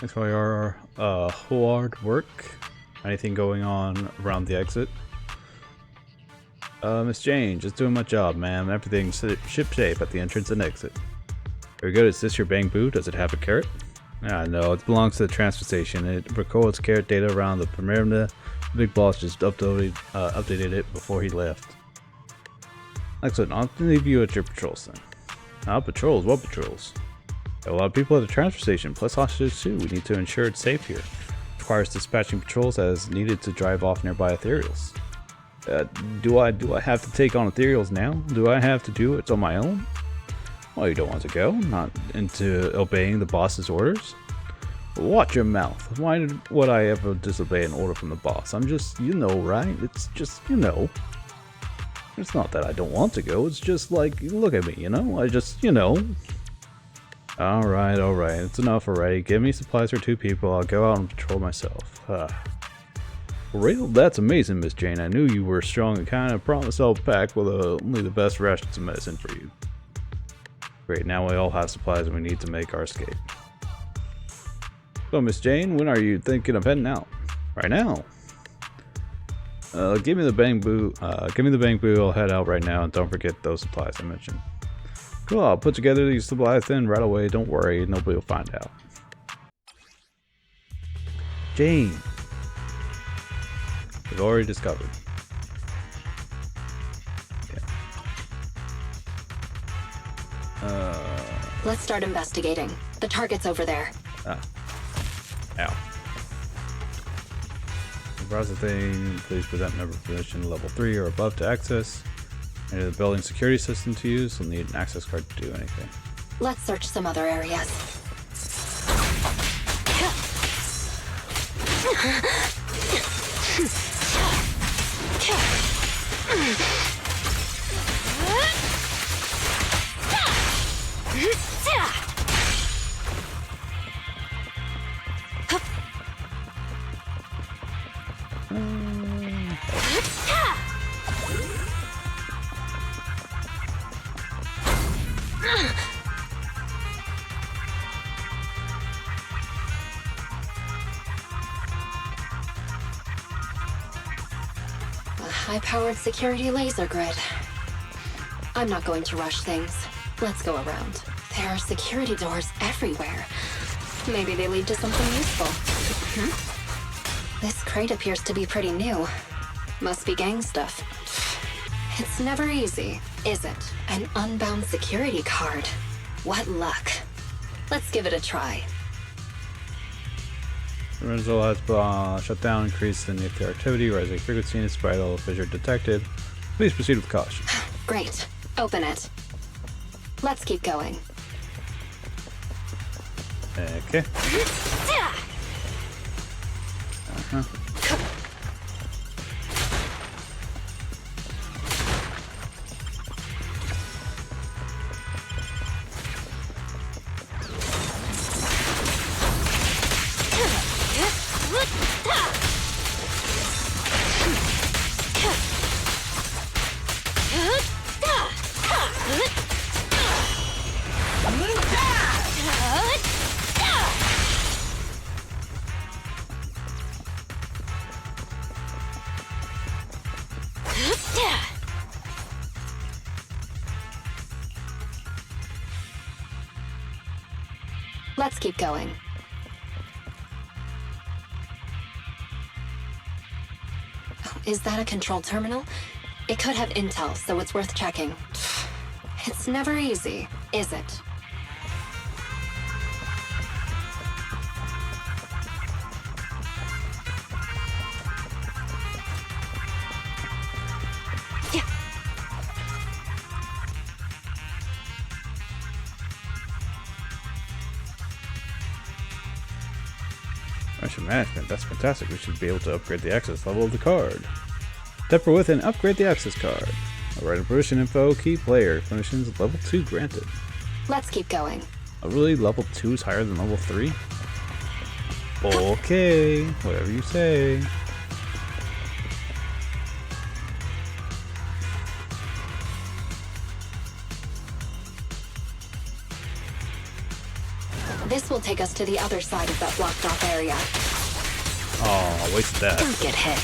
Thanks for your hard work. Anything going on around the exit? Miss Jane, just doing my job, ma'am. Everything's ship-shape at the entrance and exit. Very good. Is this your bang boo? Does it have a carrot? Ah, no, it belongs to the transfer station. It records carrot data around the perimeter. The big boss just updated it before he left. Excellent. I'll leave you at your patrols then. Patrols? What patrols? There are a lot of people at the transfer station, plus hostages too. We need to ensure it's safe here. It requires dispatching patrols as needed to drive off nearby ethereals. Do I have to take on ethereals now? Do I have to do it on my own? Well, you don't want to go? Not into obeying the boss's orders? Watch your mouth. Why would I ever disobey an order from the boss? I'm just, you know, right? It's just, you know. It's not that I don't want to go. It's just like, look at me, you know? I just, you know. Alright. It's enough already. Give me supplies for 2 people. I'll go out and patrol myself. Real? That's amazing, Miss Jane. I knew you were strong and kind of promised I'll pack with only the best rations of medicine for you. Great, now we all have supplies we need to make our escape. So, Miss Jane, when are you thinking of heading out? Right now. Give me the bang boo. I'll head out right now, and don't forget those supplies I mentioned. Cool, I'll put together these supplies then right away. Don't worry, nobody will find out. Jane. We've already discovered. Yeah. Let's start investigating. The target's over there. Ow. Browse the thing. Please present member position level 3 or above to access. Enter the building security system to use. You'll need an access card to do anything. Let's search some other areas. High-powered security laser grid. I'm not going to rush things. Let's go around. There are security doors everywhere. Maybe they lead to something useful. This crate appears to be pretty new. Must be gang stuff. It's never easy, is it? An unbound security card. What luck. Let's give it a try. The result has shut down, increased in nuclear activity, rising frequency and spiral fissure detected. Please proceed with caution. Great. Open it. Let's keep going. Okay. Let's keep going. Oh, is that a control terminal? It could have intel, so it's worth checking. It's never easy, is it? Mission management, that's fantastic. We should be able to upgrade the access level of the card. Temper with and upgrade the access card. Alright, permission info, key player. Permissions level 2 granted. Let's keep going. Oh, really? Level 2 is higher than level 3? Okay, whatever you say. This will take us to the other side of that blocked off area. Oh, I wasted that. Don't get hit.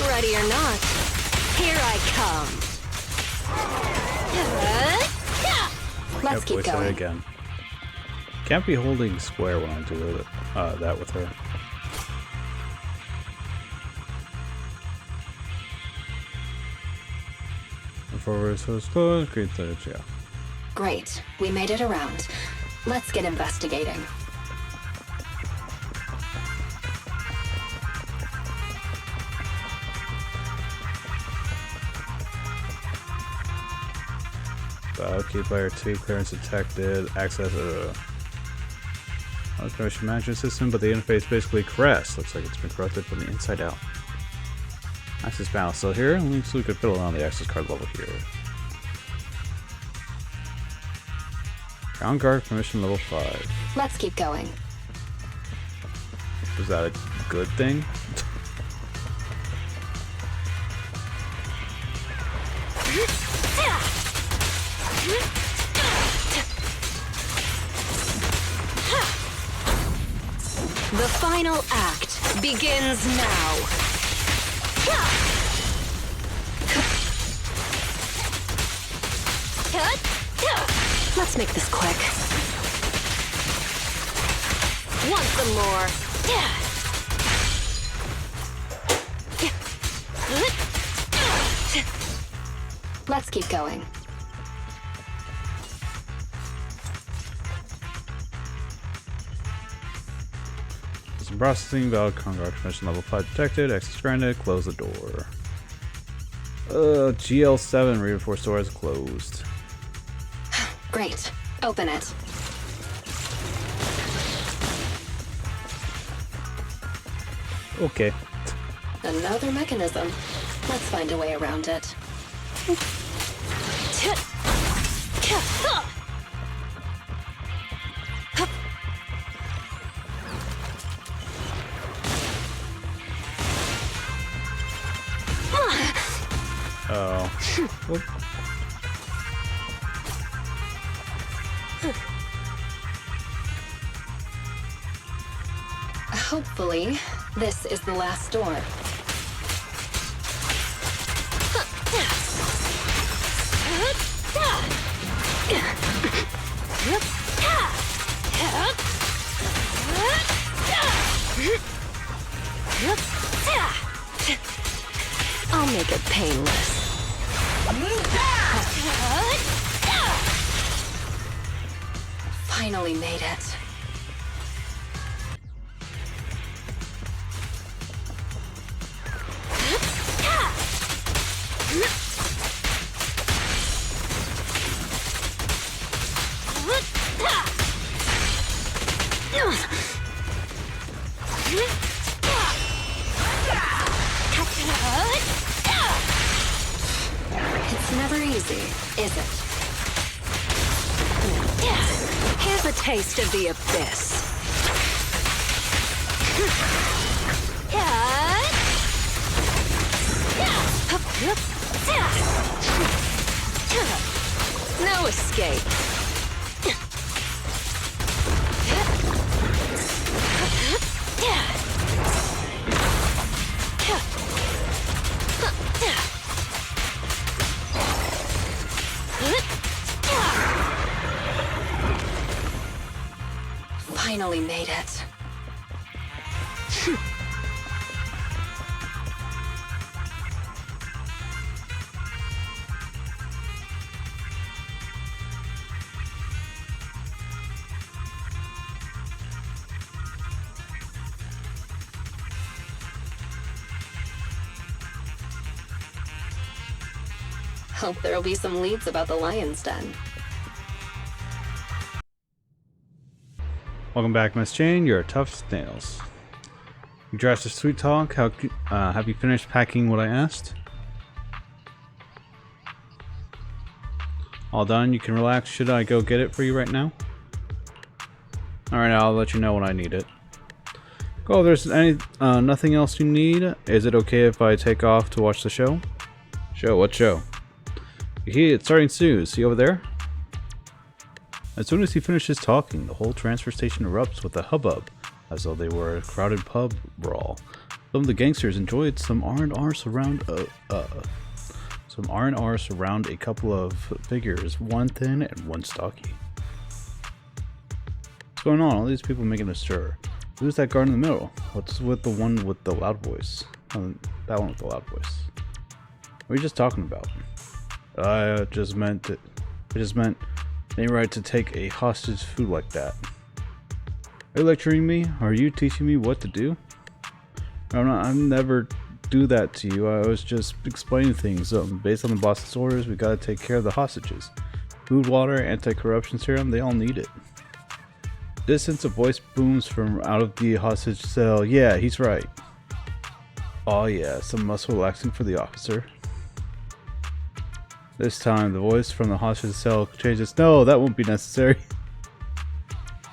Ready or not, here I come. Let's Yep, keep wasted it going. again. Can't be holding square when I do it, that with her. Forward, so close, green touch, yeah. Great, we made it around. Let's get investigating. Keep layer 2, clearance detected, access information management system, but the interface basically crashed. Looks like it's been corrupted from the inside out. Access panel still here, so we could fiddle around the access card level here. Ground guard permission level 5. Let's keep going. Was that a good thing? The final act begins now. Let's make this quick. Want some more? Let's keep going. Some processing, valid ground guard permission level 5 detected, access granted, close the door. GL7 reinforced door is closed. Great. Open it. Okay. Another mechanism. Let's find a way around it. Oh. Whoop. Hopefully, this is the last door. I'll make it painless. Finally made it. It's never easy, is it? Here's a taste of the abyss. No escape. Finally made it. Hope there'll be some leads about the lion's den. Welcome back, Miss Jane. You're a tough snails. You dressed a sweet talk. How have you finished packing what I asked? All done. You can relax. Should I go get it for you right now? Alright, I'll let you know when I need it. Oh, there's nothing else you need? Is it okay if I take off to watch the show? Show? What show? It's starting soon. See over there? As soon as he finishes talking, the whole transfer station erupts with a hubbub, as though they were a crowded pub brawl. Some of the gangsters enjoyed some R&R surround a couple of figures, one thin and one stocky. What's going on? All these people making a stir. Who's that guard in the middle? What's with the one with the loud voice? That one with the loud voice. What are you just talking about? I just meant any right to take a hostage food like that. Are you lecturing me? Are you teaching me what to do? I never do that to you. I was just explaining things. Based on the boss's orders, we gotta take care of the hostages. Food, water, anti-corruption serum, they all need it. Distance, a voice booms from out of the hostage cell. Yeah, he's right. Oh yeah, some muscle relaxing for the officer. This time, the voice from the hostage cell changes. No, that won't be necessary.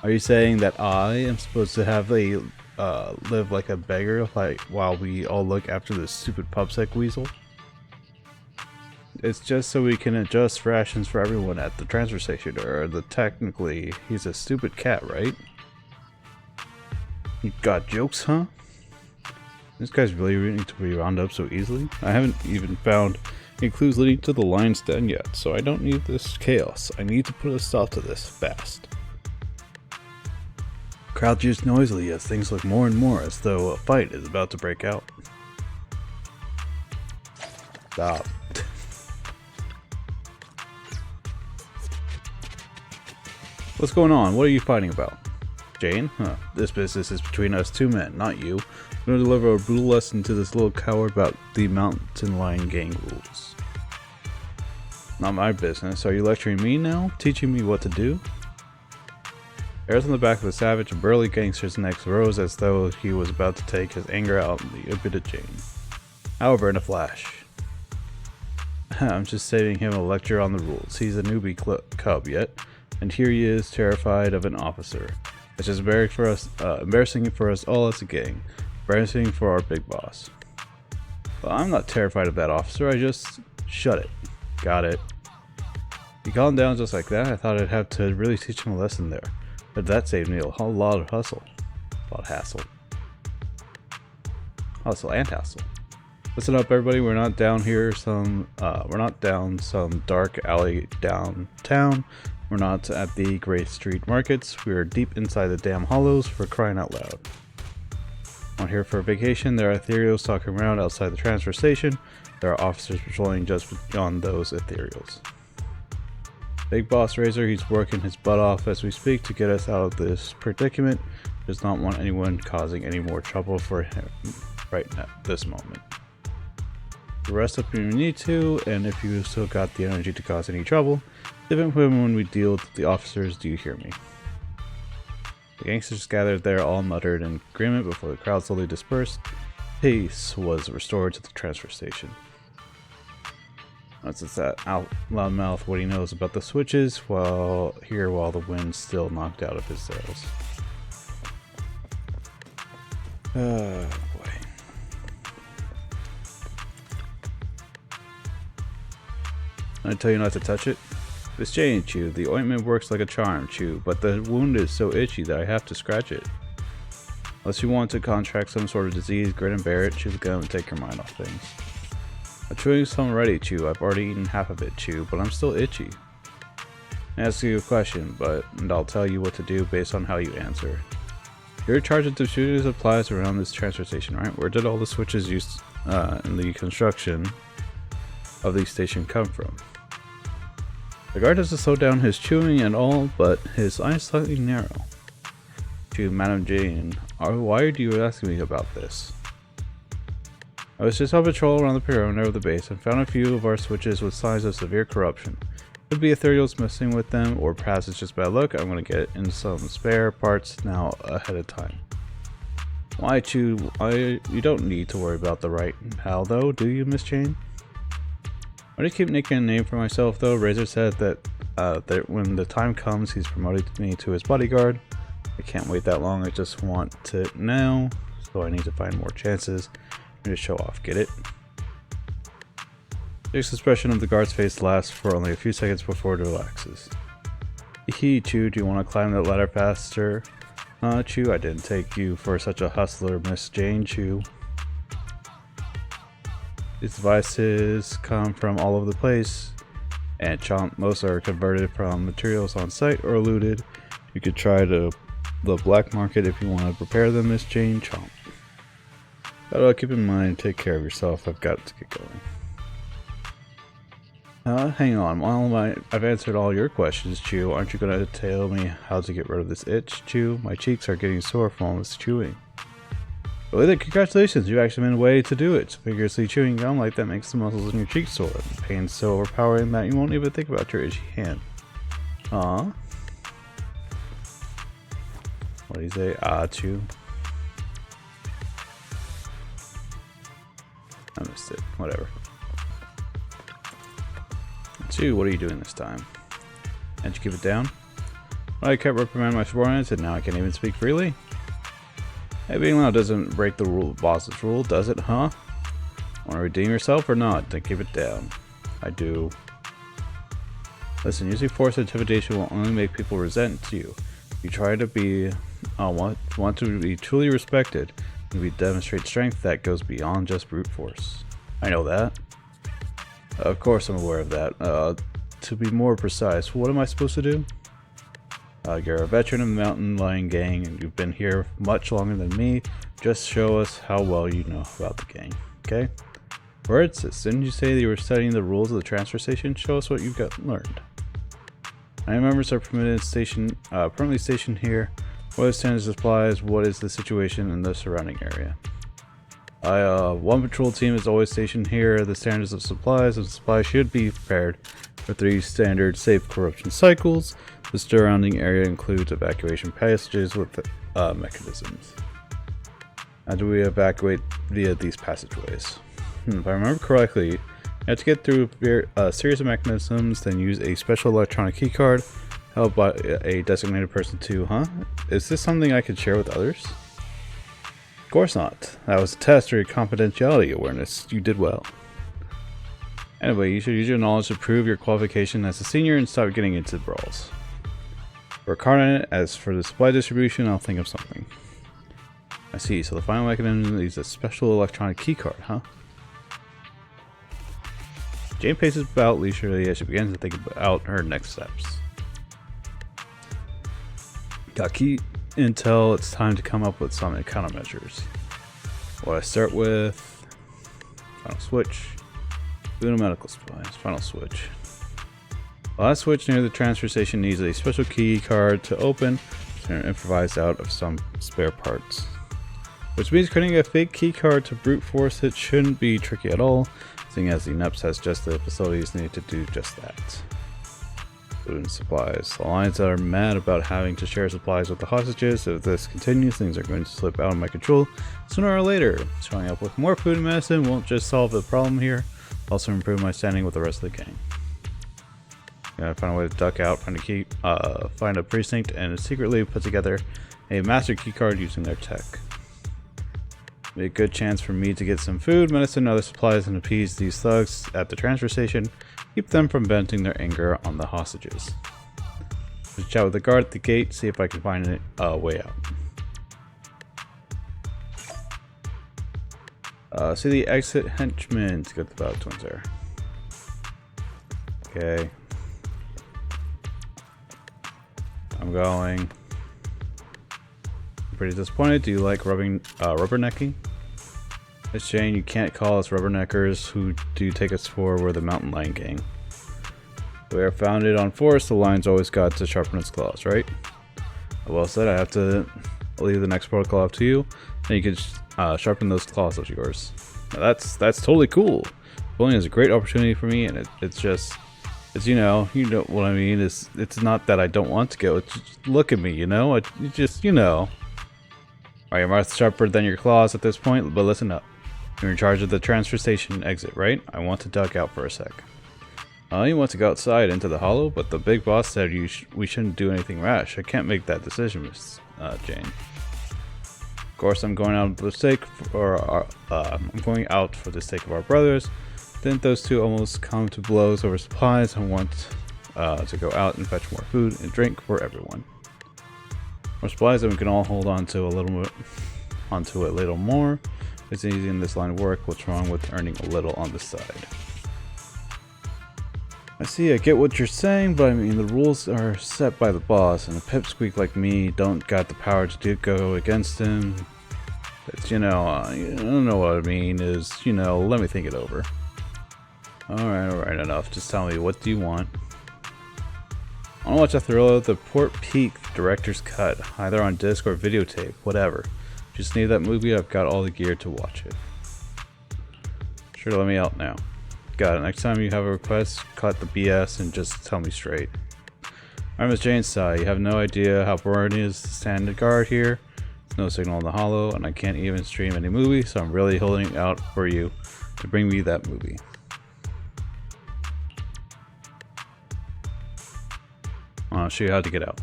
Are you saying that I am supposed to have live like a beggar, while we all look after this stupid pubsec weasel? It's just so we can adjust rations for everyone at the transfer station, or technically, he's a stupid cat, right? You got jokes, huh? This guy's really need to be rounded up so easily. I haven't even found any clues leading to the lion's den yet, so I don't need this chaos. I need to put a stop to this fast. Crowd cheers noisily as things look more and more as though a fight is about to break out. Stop. What's going on? What are you fighting about? Jane? Huh. This business is between us two men, not you. I'm going to deliver a brutal lesson to this little coward about the mountain lion gang rules. Not my business. Are you lecturing me now? Teaching me what to do? Hairs on the back of the savage and burly gangster's neck rose as though he was about to take his anger out on the impotent Jane. However, in a flash. I'm just saving him a lecture on the rules. He's a newbie cub yet, and here he is, terrified of an officer. It's just embarrassing for us all as a gang. Embarrassing for our big boss. Well, I'm not terrified of that officer, I just... Shut it. Got it. You calm him down just like that? I thought I'd have to really teach him a lesson there. But that saved me a whole lot of hassle. Hustle and hassle. Listen up, everybody. We're not down some dark alley downtown. We're not at the Great Street Markets. We're deep inside the damn hollows, for crying out loud. I'm here for a vacation. There are ethereals stalking around outside the transfer station. There are officers patrolling just beyond those ethereals. Big Boss Razor, he's working his butt off as we speak to get us out of this predicament. Does not want anyone causing any more trouble for him right now, this moment. Rest up when you need to, and if you still got the energy to cause any trouble, even when we deal with the officers, do you hear me? The gangsters gathered there all muttered in agreement before the crowd slowly dispersed. Peace was restored to the transfer station. That's that loudmouth what he knows about the switches while the wind's still knocked out of his sails. Oh boy. I tell you not to touch it? This Jane, Chew. The ointment works like a charm, Chew, but the wound is so itchy that I have to scratch it. Unless you want to contract some sort of disease, grin and bear it, chew the gum and take your mind off things. I'm chewing some already, Chew. I've already eaten half of it, Chew, but I'm still itchy. I ask you a question, and I'll tell you what to do based on how you answer. You're in charge of distributing supplies around this transfer station, right? Where did all the switches used in the construction of the station come from? The guard has to slow down his chewing and all, but his eyes slightly narrow. To Madam Jane, why are you asking me about this? I was just on patrol around the perimeter of the base and found a few of our switches with signs of severe corruption. Could be Ethereal's messing with them, or perhaps it's just bad luck. I'm going to get in some spare parts now ahead of time. Why Chew? You don't need to worry about the right how though, do you, Miss Jane? Why do you keep making a name for myself though? Razor said that when the time comes, he's promoted me to his bodyguard. I can't wait that long. I just want it now, so I need to find more chances to show off. Get it? The expression of the guard's face lasts for only a few seconds before it relaxes. Hee, Chew, do you want to climb that ladder faster? Chew, I didn't take you for such a hustler, Miss Jane, Chew. These devices come from all over the place, and Chomp, most are converted from materials on site or looted. You could try the black market if you want to repair them, Miss Jane, Chomp. But keep in mind, take care of yourself. I've got to get going. Hang on, while I've answered all your questions, Chew, aren't you going to tell me how to get rid of this itch, Chew? My cheeks are getting sore from all this chewing. Well, then, congratulations, you've actually been a way to do it. Vigorously chewing gum like that makes the muscles in your cheeks sore. The pain's so overpowering that you won't even think about your itchy hand. What do you say? Chew. I missed it. Whatever. Chew, what are you doing this time? Can't you keep it down? Well, I kept reprimanding my subordinates and now I can't even speak freely? Hey, being loud doesn't break the boss's rule, does it, huh? Want to redeem yourself or not? Then keep it down. I do. Listen, using force and intimidation will only make people resent you. You try to be, want to be truly respected, and we demonstrate strength that goes beyond just brute force. I know that. Of course I'm aware of that. To be more precise, what am I supposed to do? You're a veteran of the Mountain Lion Gang, and you've been here much longer than me. Just show us how well you know about the gang, okay? Words, didn't you say that you were studying the rules of the transfer station? Show us what you've learned. 9 members are permanently stationed here. What is standard supplies? What is the situation in the surrounding area? One patrol team is always stationed here. The standards of supplies should be prepared for 3 standard safe corruption cycles. The surrounding area includes evacuation passages with mechanisms. How do we evacuate via these passageways? If I remember correctly, you have to get through a series of mechanisms, then use a special electronic keycard held by a designated person too, huh? Is this something I could share with others? Of course not. That was a test for your confidentiality awareness. You did well. Anyway, you should use your knowledge to prove your qualification as a senior and stop getting into brawls. Work hard on it. As for the supply distribution, I'll think of something. I see, so the final mechanism is a special electronic keycard, huh? Jane paces about leisurely as she begins to think about her next steps. Got key intel, it's time to come up with some countermeasures. What I start with, final switch, Luna medical supplies, final switch. The last switch near the transfer station needs a special key card to open, and improvised out of some spare parts. Which means creating a fake key card to brute force it shouldn't be tricky at all, seeing as the NEPS has just the facilities needed to do just that. Food and supplies. The Alliance are mad about having to share supplies with the hostages. If this continues, things are going to slip out of my control sooner or later. Showing up with more food and medicine won't just solve the problem here, also improve my standing with the rest of the gang. Gotta find a way to duck out, find a precinct, and secretly put together a master keycard using their tech. Be a good chance for me to get some food, medicine, and other supplies and appease these thugs at the transfer station. Keep them from venting their anger on the hostages. Just chat with the guard at the gate, see if I can find a way out. See the exit henchmen to get the battle twins there. Okay. I'm going. I'm pretty disappointed. Do you like rubbernecking? Miss Jane, you can't call us rubberneckers. Who do you take us for? We're the Mountain Lion Gang. We are founded on force. The lion's always got to sharpen its claws, right? Well said. I have to leave the next protocol up to you, and you can sharpen those claws of yours. Now that's totally cool. Bullying is a great opportunity for me, and it's just It's, you know what I mean. It's not that I don't want to go. It's just, look at me, you know. You just, you know. Are your mouth sharper than your claws at this point? But listen up. You're in charge of the transfer station exit, right? I want to duck out for a sec. You want to go outside into the hollow, but the big boss said we shouldn't do anything rash. I can't make that decision, Miss Jane. Of course, I'm going out for the sake of our brothers. Didn't those two almost come to blows over supplies? I want to go out and fetch more food and drink for everyone. More supplies that we can all hold on to onto a little more. It's easy in this line of work. What's wrong with earning a little on the side? I see, I get what you're saying, but I mean the rules are set by the boss, and a pipsqueak like me don't got the power to go against him. It's, you know, I don't know what I mean is, you know, let me think it over. Alright, enough. Just tell me, what do you want? I want to watch a thriller, the Port Peak director's cut, either on disc or videotape, whatever. Just need that movie, I've got all the gear to watch it. Sure, let me out now. Got it. Next time you have a request, cut the BS and just tell me straight. Alright, Miss Jane Sai, you have no idea how boring it is to stand guard here. There's no signal in the hollow, and I can't even stream any movie, so I'm really holding out for you to bring me that movie. I'll show you how to get out.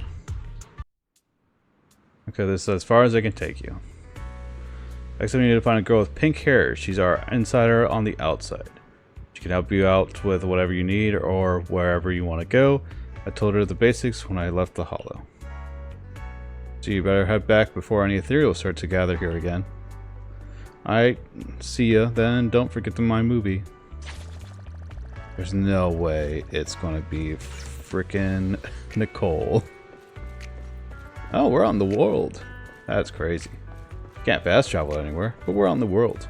Okay, this is as far as I can take you. Next time you need to find a girl with pink hair. She's our insider on the outside. She can help you out with whatever you need or wherever you want to go. I told her the basics when I left the hollow. So you better head back before any ethereal start to gather here again. Alright, see ya then. Don't forget my movie. There's no way it's gonna be frickin' Nicole. Oh, we're on the world. That's crazy. Can't fast travel anywhere, but we're on the world.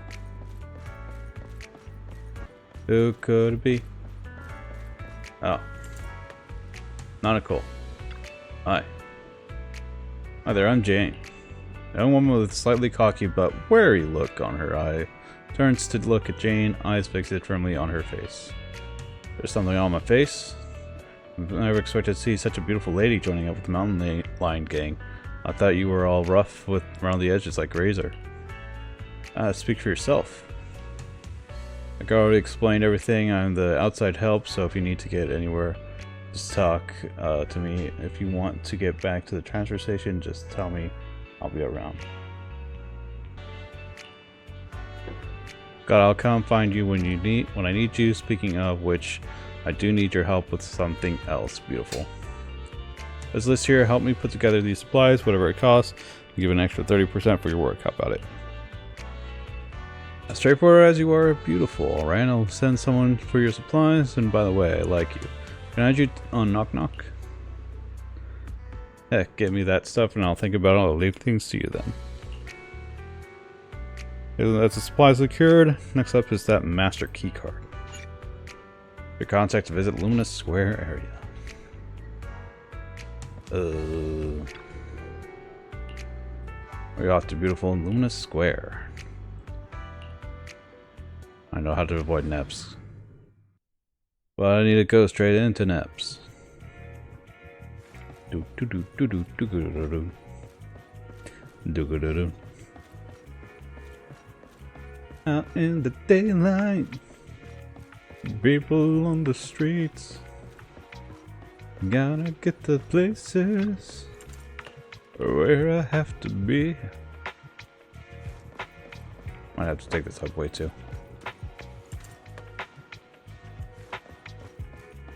Who could it be? Oh. Not Nicole. Hi. Hi there, I'm Jane. A young woman with a slightly cocky but wary look on her eye turns to look at Jane, eyes fixed firmly on her face. There's something on my face. I never expected to see such a beautiful lady joining up with the mountain lion gang. I thought you were all rough with around the edges like Razor. Speak for yourself. I already explained everything. I'm the outside help, so if you need to get anywhere, just talk to me. If you want to get back to the transfer station, just tell me. I'll be around. God, I'll come find you when I need you. Speaking of which, I do need your help with something else. Beautiful. This list here, help me put together these supplies, whatever it costs. I'll give an extra 30% for your work. How about it? As straightforward as you are, beautiful. Alright, I'll send someone for your supplies. And by the way, I like you. Can I add you on Knock Knock? Heck, get me that stuff and I'll think about it. I'll leave things to you then. Okay, that's the supplies secured. Next up is that master key card. Your contact to visit Luminous Square area. We're off to beautiful Luminous Square. I know how to avoid Neps. But I need to go straight into Neps. Out in the daylight, people on the streets. Gotta get the places where I have to be. Might have to take the subway too.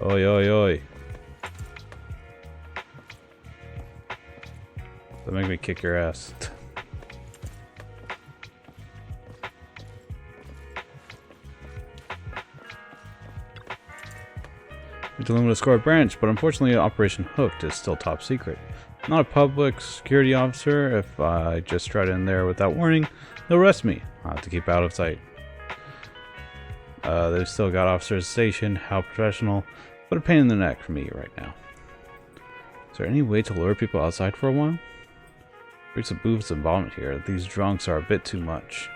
Oi, oi, oi. Don't make me kick your ass. It's a Luminous Square branch, but unfortunately Operation Hooked is still top secret. Not a public security officer. If I just strut in there without warning, they'll arrest me. I'll have to keep out of sight. They've still got officers stationed. How professional, but a pain in the neck for me right now. Is there any way to lure people outside for a while? There's some boobs and vomit here. These drunks are a bit too much.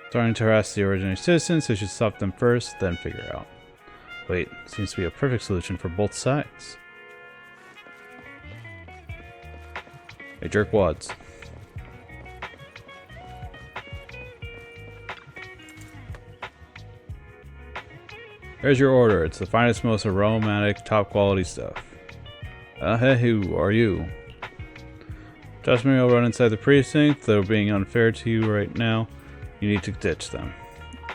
Starting to harass the ordinary citizens, they should stop them first, then figure out. Wait, seems to be a perfect solution for both sides. Hey, jerkwads. Here's your order. It's the finest, most aromatic, top quality stuff. Hey, who are you? Trust me, I'll run inside the precinct. They're being unfair to you right now. You need to ditch them.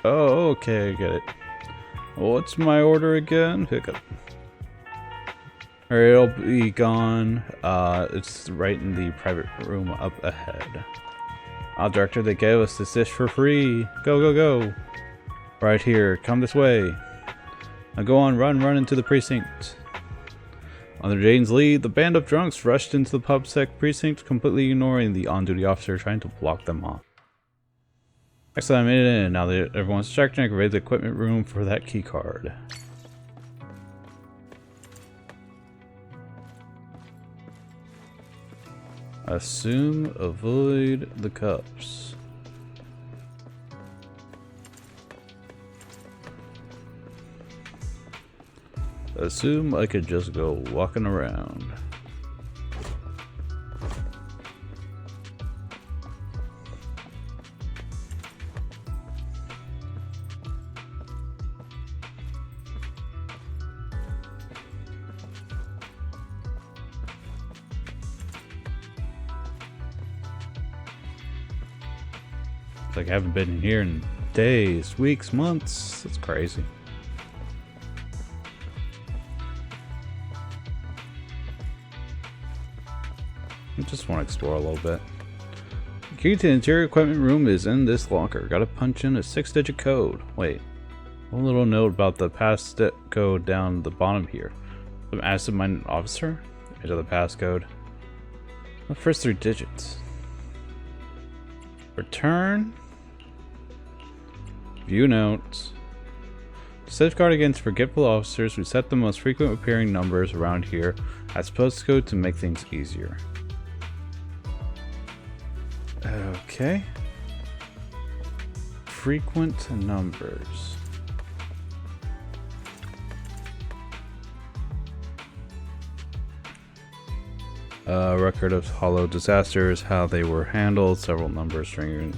Oh, okay, I get it. What's my order again? Hiccup. Alright, it'll be gone. It's right in the private room up ahead. Director, they gave us this dish for free. Go, go, go. Right here, come this way. Now go on, run into the precinct. Under Jane's lead, the band of drunks rushed into the PubSec precinct, completely ignoring the on-duty officer trying to block them off. Excellent, I made it in. Now that everyone's checked, I can raid the equipment room for that key card. Assume, avoid the cups. Assume I could just go walking around. It's like I haven't been in here in days, weeks, months. That's crazy. I just want to explore a little bit. The key to the interior equipment room is in this locker. Gotta punch in a 6-digit code. Wait. One little note about the pass code down the bottom here. Some absent-minded officer? Enter the passcode. The first 3 digits. Return. View notes. To safeguard against forgetful officers, we set the most frequent appearing numbers around here as postcode to make things easier. Okay. Frequent numbers. Record of hollow disasters, how they were handled. Several numbers string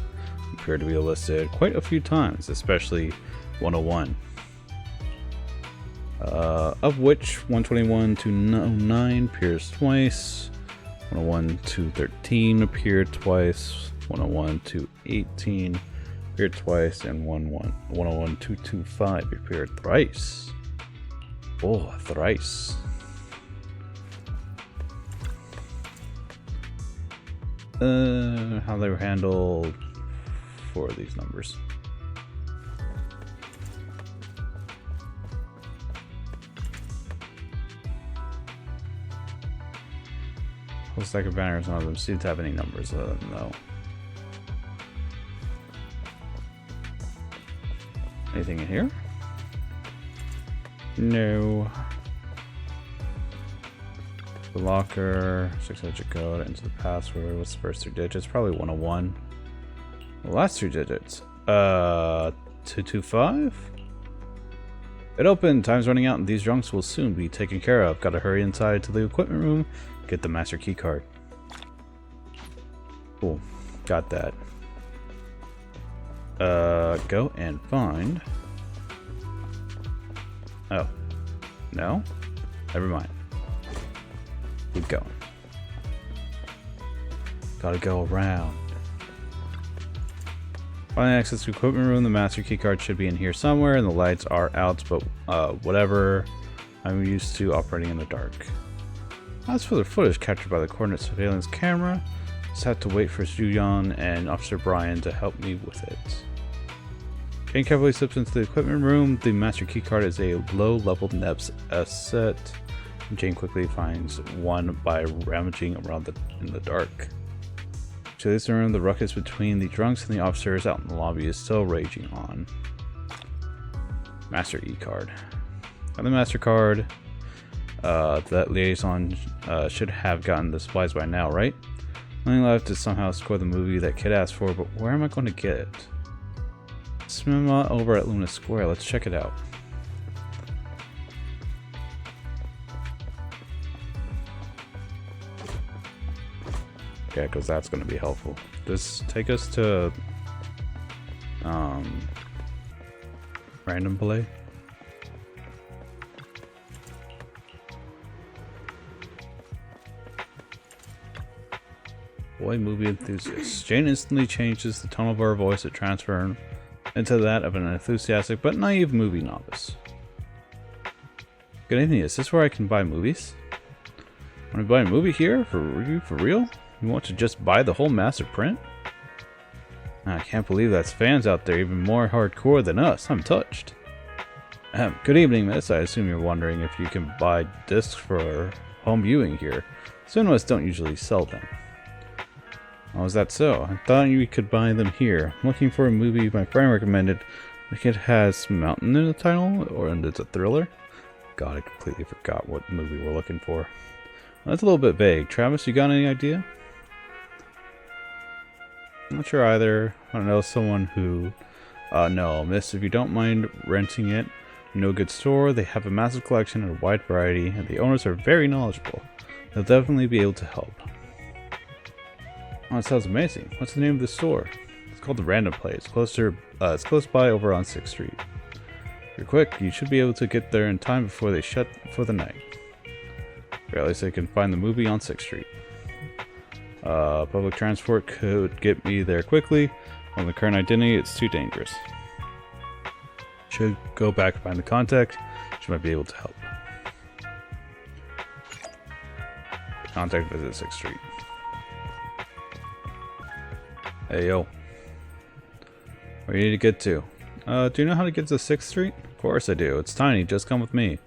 appear to be listed quite a few times, especially 101. Of which 121 to 09 appears twice. 101 to 13 appeared twice, 101 to 18 appeared twice, and 101 to 25 appeared thrice. Oh, thrice. How they were handled for these numbers. Whole stack of banners, none of them seem to have any numbers, no. Anything in here? No. The locker, 6-digit code, enter the password. What's the first 3 digits? Probably 101. The last 3 digits. 225? It opened. Time's running out and these drunks will soon be taken care of. Gotta hurry inside to the equipment room. Get the master key card. Cool. Got that. Go and find... Oh. No? Never mind. Keep going. Gotta go around. Finally access to equipment room. The master key card should be in here somewhere and the lights are out, but whatever. I'm used to operating in the dark. As for the footage captured by the coordinate surveillance camera, just have to wait for Julian and Officer Brian to help me with it. Jane carefully slips into the equipment room. The master keycard is a low-level NEPS set. Jane quickly finds one by rummaging around in the dark. To this room, the ruckus between the drunks and the officers out in the lobby is still raging on. Master E-card. Got the master card. That liaison should have gotten the supplies by now, right? Only left is somehow score the movie that kid asked for, but where am I going to get it? Cinema over at Luna Square. Let's check it out. Yeah, because that's going to be helpful. Just take us to random play. Boy, movie enthusiast. Jane instantly changes the tone of her voice to transfer into that of an enthusiastic but naive movie novice. Good evening, is this where I can buy movies? Want to buy a movie here? For real? You want to just buy the whole master print? I can't believe that's fans out there even more hardcore than us. I'm touched. Good evening, miss. I assume you're wondering if you can buy discs for home viewing here. Cinemas don't usually sell them. Oh, is that so? I thought you could buy them here. I'm looking for a movie my friend recommended. I think it has Mountain in the title, or it's a thriller. God, I completely forgot what movie we're looking for. Well, that's a little bit vague. Travis, you got any idea? I'm not sure either. I know someone who... no, miss, if you don't mind renting it, no good store. They have a massive collection and a wide variety, and the owners are very knowledgeable. They'll definitely be able to help. Oh, it sounds amazing. What's the name of the store? It's called the Random Play. It's close by over on 6th Street. If you're quick, you should be able to get there in time before they shut for the night. Or at least I can find the movie on 6th Street. Public transport could get me there quickly. On the current identity, it's too dangerous. Should go back and find the contact. She might be able to help. Contact visit 6th Street. Hey, yo. Where do you need to get to? Do you know how to get to 6th Street? Of course I do. It's tiny. Just come with me.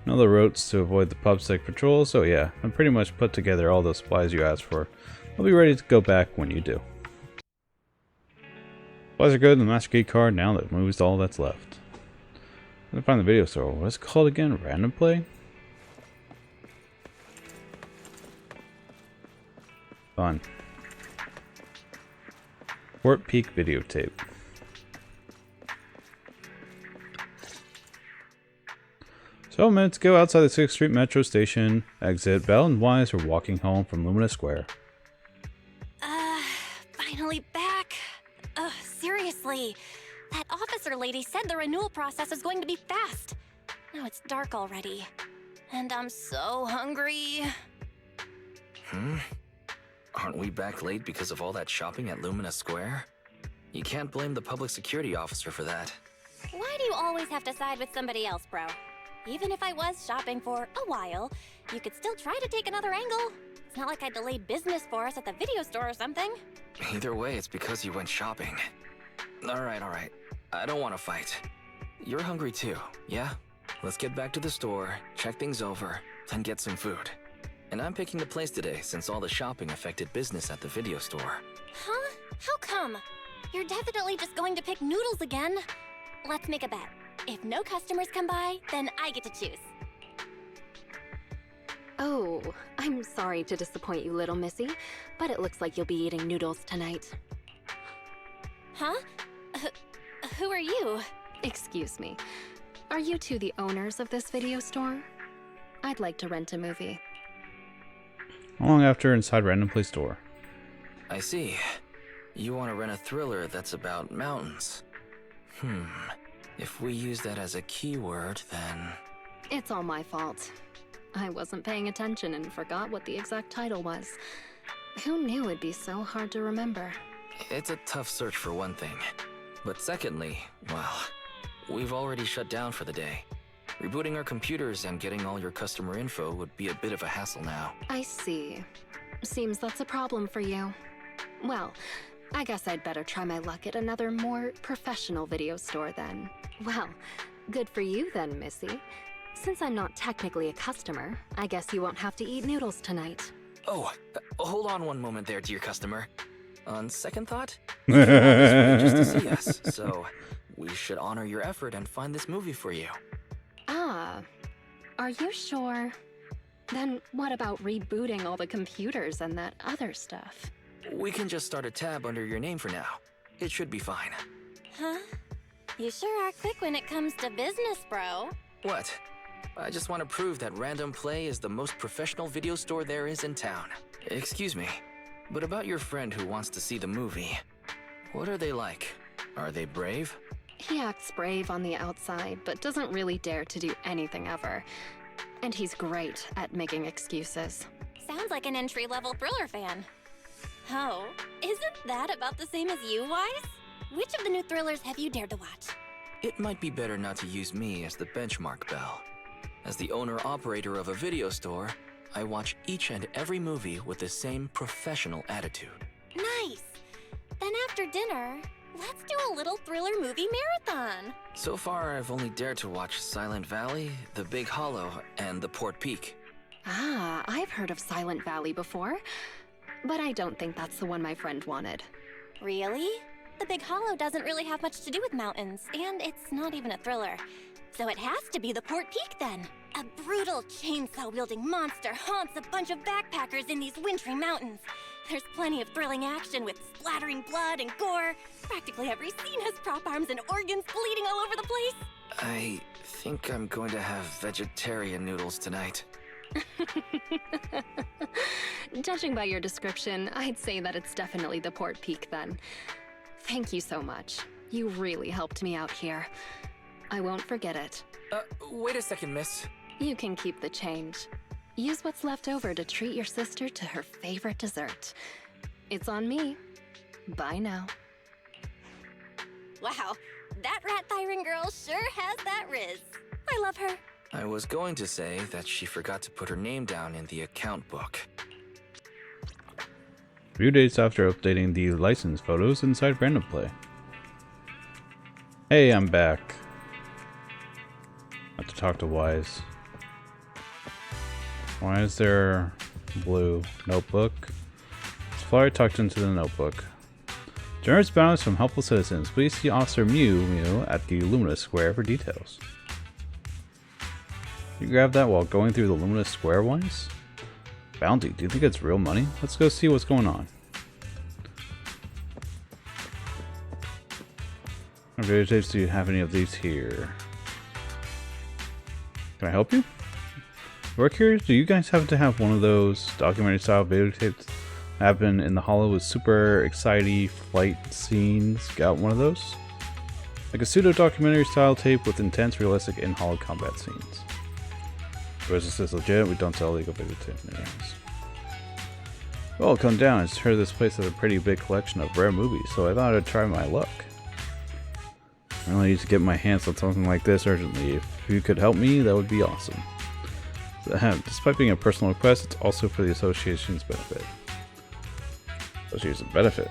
Know the routes to avoid the pubsec patrol, so yeah, I'm pretty much put together all the supplies you asked for. I'll be ready to go back when you do. Supplies are good, and the Master Key card, now that movie's all that's left. I'm gonna find the video store. What's it called again? Random Play? Fun. Fort Peak videotape. So minutes ago, outside the 6th Street Metro Station exit, Belle and Wise are walking home from Lumina Square. Finally back. Seriously. That officer lady said the renewal process is going to be fast. Now it's dark already. And I'm so hungry. Aren't we back late because of all that shopping at Lumina Square? You can't blame the public security officer for that. Why do you always have to side with somebody else, bro? Even if I was shopping for a while, you could still try to take another angle. It's not like I delayed business for us at the video store or something. Either way, it's because you went shopping. Alright. I don't want to fight. You're hungry too, yeah? Let's get back to the store, check things over, then get some food. And I'm picking the place today since all the shopping affected business at the video store. Huh? How come? You're definitely just going to pick noodles again. Let's make a bet. If no customers come by, then I get to choose. Oh, I'm sorry to disappoint you, little missy, but it looks like you'll be eating noodles tonight. Huh? Who are you? Excuse me. Are you two the owners of this video store? I'd like to rent a movie. How long after inside Random Play store? I see. You want to rent a thriller that's about mountains. If we use that as a keyword, then... It's all my fault. I wasn't paying attention and forgot what the exact title was. Who knew it'd be so hard to remember? It's a tough search for one thing. But secondly, well, we've already shut down for the day. Rebooting our computers and getting all your customer info would be a bit of a hassle now. I see. Seems that's a problem for you. Well, I guess I'd better try my luck at another more professional video store then. Well, good for you then, Missy. Since I'm not technically a customer, I guess you won't have to eat noodles tonight. Oh, hold on one moment there, dear customer. On second thought, you came all this way just to see us, so we should honor your effort and find this movie for you. Ah, are you sure? Then what about rebooting all the computers and that other stuff? We can just start a tab under your name for now. It should be fine. Huh? You sure are quick when it comes to business, bro. What? I just want to prove that Random Play is the most professional video store there is in town. Excuse me. But about your friend who wants to see the movie, what are they like? Are they brave? He acts brave on the outside, but doesn't really dare to do anything ever. And he's great at making excuses. Sounds like an entry-level thriller fan. Oh, isn't that about the same as you, Wise? Which of the new thrillers have you dared to watch? It might be better not to use me as the benchmark, Belle. As the owner-operator of a video store, I watch each and every movie with the same professional attitude. Nice! Then after dinner, let's do a little thriller movie marathon. So far, I've only dared to watch Silent Valley, The Big Hollow, and The Port Peak. Ah, I've heard of Silent Valley before, but I don't think that's the one my friend wanted. Really? The Big Hollow doesn't really have much to do with mountains, and it's not even a thriller. So it has to be the Port Peak then. A brutal chainsaw-wielding monster haunts a bunch of backpackers in these wintry mountains. There's plenty of thrilling action with splattering blood and gore. Practically every scene has prop arms and organs bleeding all over the place. I think I'm going to have vegetarian noodles tonight. Judging by your description, I'd say that it's definitely the Port Peak then. Thank you so much. You really helped me out here. I won't forget it. Wait a second, miss. You can keep the change. Use what's left over to treat your sister to her favorite dessert. It's on me. Bye now. Wow, that rat Thyron girl sure has that riz. I love her. I was going to say that she forgot to put her name down in the account book. A few days after updating the license photos inside Random Play. Hey, I'm back. I have to talk to Wise. Why is there blue notebook? This flyer tucked into the notebook. Generous bounties from helpful citizens. Please see Officer Mew at the Luminous Square for details. You grabbed that while going through the Luminous Square once? Bounty, do you think it's real money? Let's go see what's going on. What videotapes do you have any of these here? Can I help you? Work here? Do you guys happen to have one of those documentary style videotapes happen in the Hollow with super exciting flight scenes? Got one of those? Like a pseudo documentary style tape with intense, realistic in Hollow combat scenes. Or is this legit? We don't sell legal videotapes. Well, come down. I just heard this place has a pretty big collection of rare movies, so I thought I'd try my luck. I really need to get my hands on something like this urgently. If you could help me, that would be awesome. Despite being a personal request, it's also for the association's benefit. Association's benefit?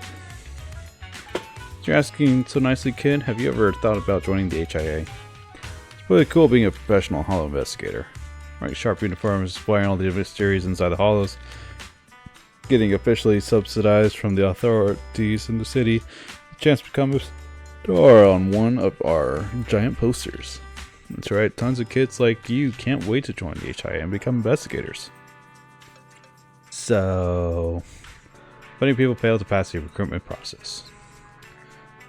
You're asking so nicely, kid. Have you ever thought about joining the HIA? It's really cool being a professional Hollow investigator. Wearing sharp uniforms, exploring all the mysteries inside the Hollows, getting officially subsidized from the authorities in the city, a chance to become a star on one of our giant posters. That's right, tons of kids like you can't wait to join the HIA and become investigators. So, plenty of people fail to pass the recruitment process.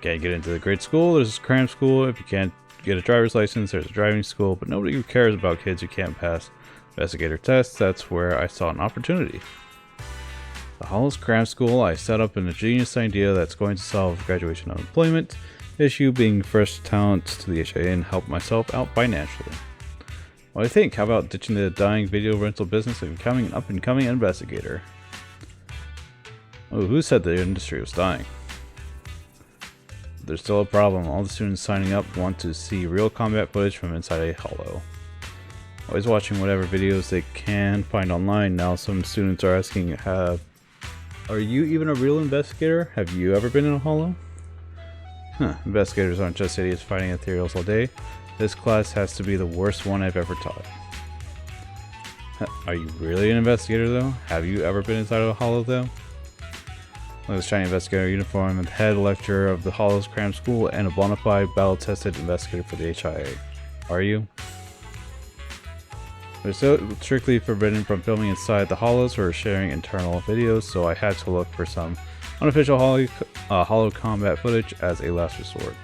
Can't get into the grade school, there's a cram school. If you can't get a driver's license, there's a driving school, but nobody cares about kids who can't pass investigator tests. That's where I saw an opportunity. The Hollow's Cram School, I set up an ingenious idea that's going to solve graduation unemployment issue, being first talent to the HIA, and help myself out financially. What do you think? How about ditching the dying video rental business and becoming an up-and-coming investigator? Oh, who said the industry was dying? There's still a problem. All the students signing up want to see real combat footage from inside a Hollow. Always watching whatever videos they can find online. Now some students are asking, are you even a real investigator? Have you ever been in a Hollow? Huh, investigators aren't just idiots fighting ethereals all day. This class has to be the worst one I've ever taught. Are you really an investigator though? Have you ever been inside of a Hollow though? Look at this shiny investigator uniform and the head lecturer of the Hollow's Cram School and a bona fide battle-tested investigator for the HIA. Are you? They're so strictly forbidden from filming inside the Hollows or sharing internal videos, so I had to look for some unofficial Hollow combat footage as a last resort.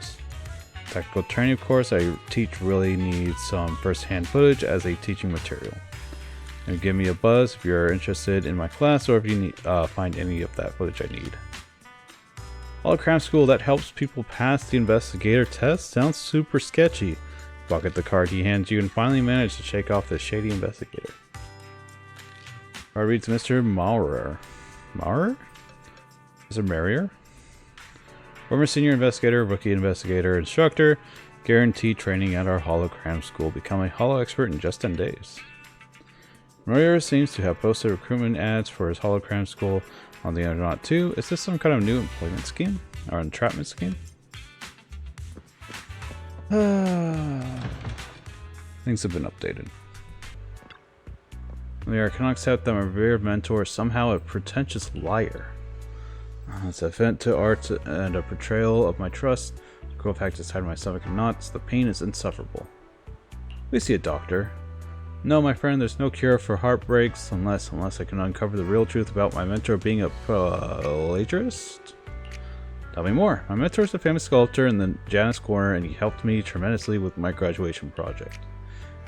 Tactical training course I teach really needs some first-hand footage as a teaching material. And give me a buzz if you're interested in my class or if you need, find any of that footage I need. Holocram school that helps people pass the investigator test sounds super sketchy. Pocket the card he hands you and finally manage to shake off the shady investigator. Card reads Mr. Maurer. Maurer? Mr. Marrier? Former senior investigator, rookie investigator, instructor. Guaranteed training at our hologram school. Become a holo expert in just 10 days. Marrier seems to have posted recruitment ads for his hologram school on the internet too. Is this some kind of new employment scheme? Or entrapment scheme? Things have been updated. I cannot accept that my revered mentor is somehow a pretentious liar. It's a vent to art and a portrayal of my trust. The cold fact is tied to my stomach in knots. The pain is insufferable. We see a doctor. No, my friend, there's no cure for heartbreaks unless I can uncover the real truth about my mentor being a plagiarist. Tell me more. My mentor is a famous sculptor in the Janus Corner, and he helped me tremendously with my graduation project.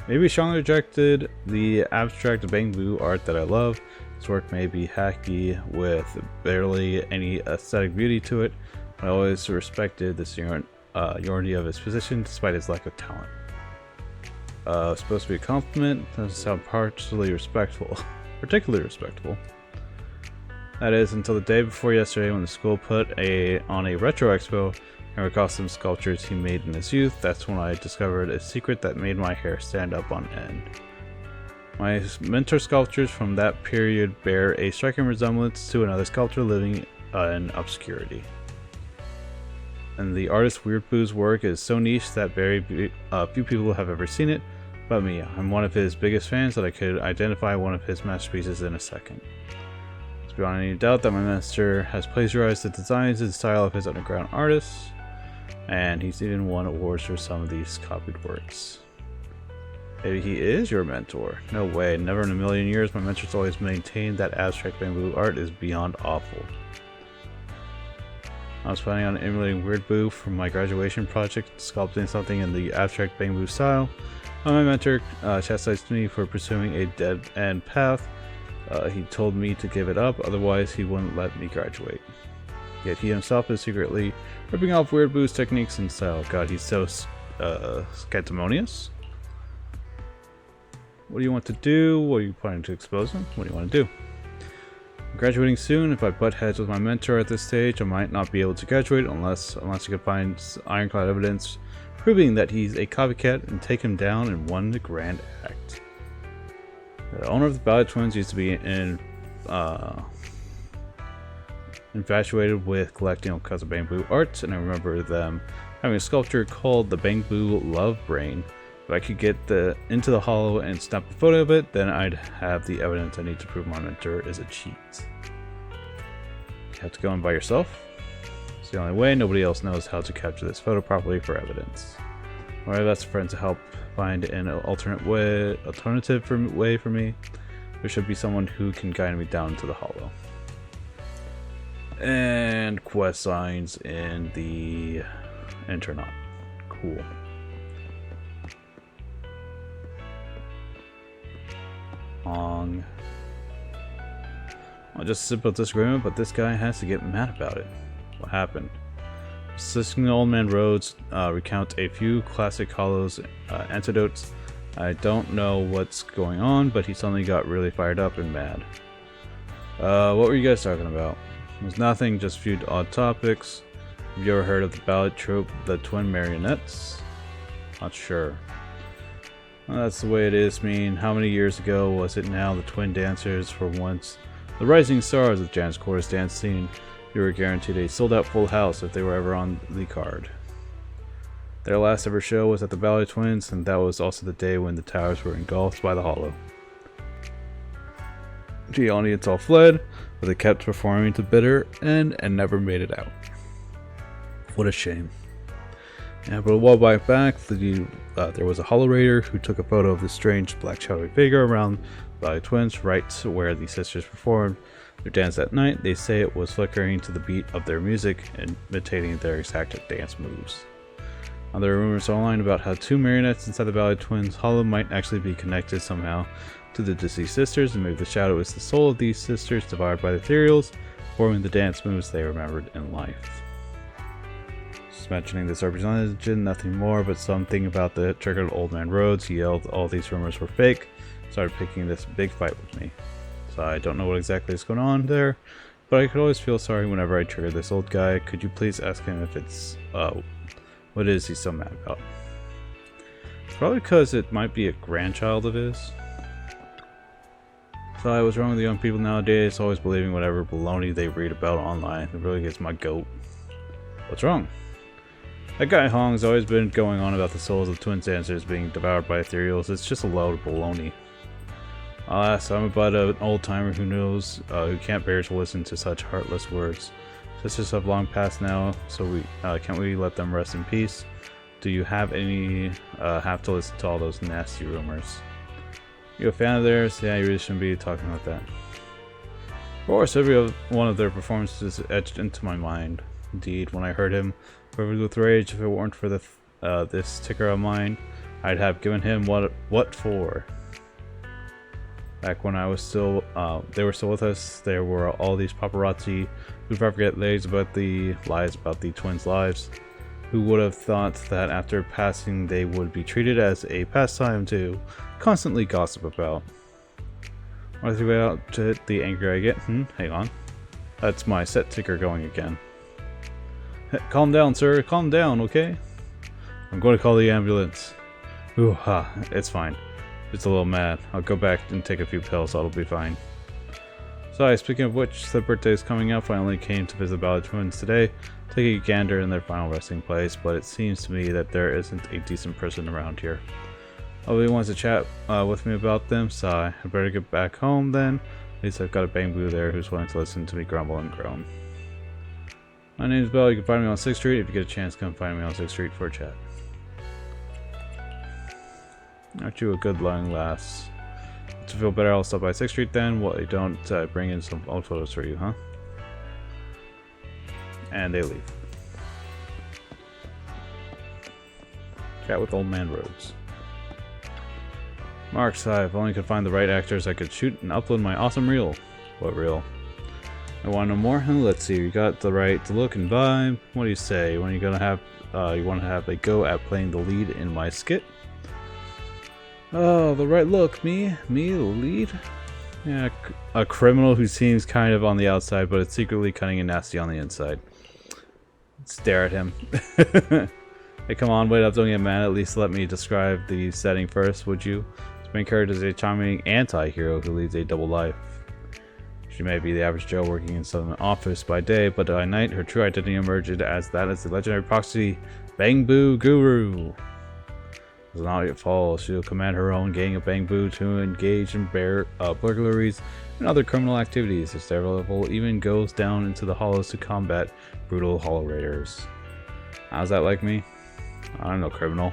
Maybe he strongly rejected the abstract bamboo art that I love. His work may be hacky with barely any aesthetic beauty to it, but I always respected the seniority of his position despite his lack of talent. Supposed to be a compliment? Doesn't sound particularly respectful. That is, until the day before yesterday when the school put on a retro expo and recalled some sculptures he made in his youth. That's when I discovered a secret that made my hair stand up on end. My mentor sculptures from that period bear a striking resemblance to another sculptor living in obscurity. And the artist Weird Boo's work is so niche that very few people have ever seen it, but me. I'm one of his biggest fans that I could identify one of his masterpieces in a second. It's beyond any doubt that my master has plagiarized the designs and style of his underground artists, and he's even won awards for some of these copied works. Maybe he is your mentor. No way, never in a million years. My mentor's always maintained that abstract bamboo art is beyond awful. I was planning on emulating Weird Boo from my graduation project, sculpting something in the abstract bamboo style. My mentor chastised me for pursuing a dead-end path. He told me to give it up, otherwise he wouldn't let me graduate. Yet he himself is secretly ripping off Weird Boo's techniques and style. God, he's so scantimonious. What do you want to do? What are you planning to expose him? What do you want to do? I'm graduating soon. If I butt heads with my mentor at this stage, I might not be able to graduate unless I can find ironclad evidence proving that he's a copycat and take him down in one grand act. The owner of the Ballet Twins used to be infatuated with collecting all kinds of bamboo arts, and I remember them having a sculpture called the Bamboo Love Brain. If I could get into the hollow and snap a photo of it, then I'd have the evidence I need to prove my mentor is a cheat. You have to go in by yourself. It's the only way. Nobody else knows how to capture this photo properly for evidence. I've asked friends to help find an alternative way for me. There should be someone who can guide me down to the hollow. And quest signs in the internat. Cool. Well, just a simple disagreement, but this guy has to get mad about it. What happened? Assisting the Old Man Rhodes recount a few classic hollows antidotes. I don't know what's going on, but he suddenly got really fired up and mad. What were you guys talking about? It was nothing, just a few odd topics. Have you ever heard of the ballad trope, the twin marionettes? Not sure. Well, that's the way it is. How many years ago was it now? The twin dancers were once the rising stars of Janus Corner's dance scene. You were guaranteed a sold-out full house if they were ever on the card. Their last ever show was at the Ballet Twins, and that was also the day when the towers were engulfed by the hollow. The audience all fled, but they kept performing to bitter end and never made it out. What a shame. Yeah, but a while back, there was a hollow raider who took a photo of the strange black shadowy figure around the Ballet Twins, right where the sisters performed their dance that night. They say it was flickering to the beat of their music, imitating their exact dance moves. Now, there are rumors online about how two marionettes inside the Ballet Twins hollow might actually be connected somehow to the deceased sisters, and maybe the shadow is the soul of these sisters devoured by the ethereals, forming the dance moves they remembered in life. Just mentioning this represented nothing more but something about the triggered Old Man Rhodes. He yelled all these rumors were fake, started picking this big fight with me. So I don't know what exactly is going on there, but I could always feel sorry whenever I trigger this old guy. Could you please ask him if it's, what is he so mad about? Probably because it might be a grandchild of his. So I was wrong with the young people nowadays, always believing whatever baloney they read about online. It really gets my goat. What's wrong? That guy Hong's always been going on about the souls of twin dancers being devoured by ethereals. It's just a load of baloney. Alas, I'm about an old timer who knows, who can't bear to listen to such heartless words. Sisters have long passed now, so can't we let them rest in peace? Do you have to listen to all those nasty rumors? You a fan of theirs? Yeah, you really shouldn't be talking about that. Of course, every one of their performances is etched into my mind. Indeed, when I heard him, covered with rage, if it weren't for this ticker of mine, I'd have given him what for. Back when I was still, they were still with us, there were all these paparazzi who'd forget lies about the twins' lives. Who would have thought that after passing they would be treated as a pastime to constantly gossip about? When I think about it, the angrier I get. Hang on. That's my set ticker going again. Calm down, sir. Calm down, okay? I'm going to call the ambulance. Ooh, it's fine. Just a little mad. I'll go back and take a few pills, so it'll be fine. So, speaking of which, the birthday is coming up. I only came to visit Ballad Twins today, taking a gander in their final resting place, but it seems to me that there isn't a decent person around here. Nobody wants to chat with me about them, so I better get back home then. At least I've got a bang boo there who's willing to listen to me grumble and groan. My name's Bell. You can find me on 6th Street. If you get a chance, come find me on 6th Street for a chat. Aren't you a good long lass? To feel better, I'll stop by 6th Street then. Well, don't bring in some old photos for you, huh? And they leave. Chat with Old Man Rhodes. Marks, if only could find the right actors, I could shoot and upload my awesome reel. What reel? I want to know more? Let's see, you got the right look and vibe. What do you say? When are you gonna have, you want to have a go at playing the lead in my skit? Oh, the right look. Me the lead? Yeah, a criminal who seems kind of on the outside, but is secretly cunning and nasty on the inside. Stare at him. Hey, come on, wait up, don't get mad. At least let me describe the setting first, would you? This main character is a charming anti-hero who leads a double life. She may be the average Joe working in some office by day, but by night her true identity emerged as that is the legendary proxy Bang Boo Guru. As an audiot fall, she will command her own gang of Bang Boo to engage in burglaries and other criminal activities. This level even goes down into the hollows to combat brutal hollow raiders. How's that like me? I'm no criminal.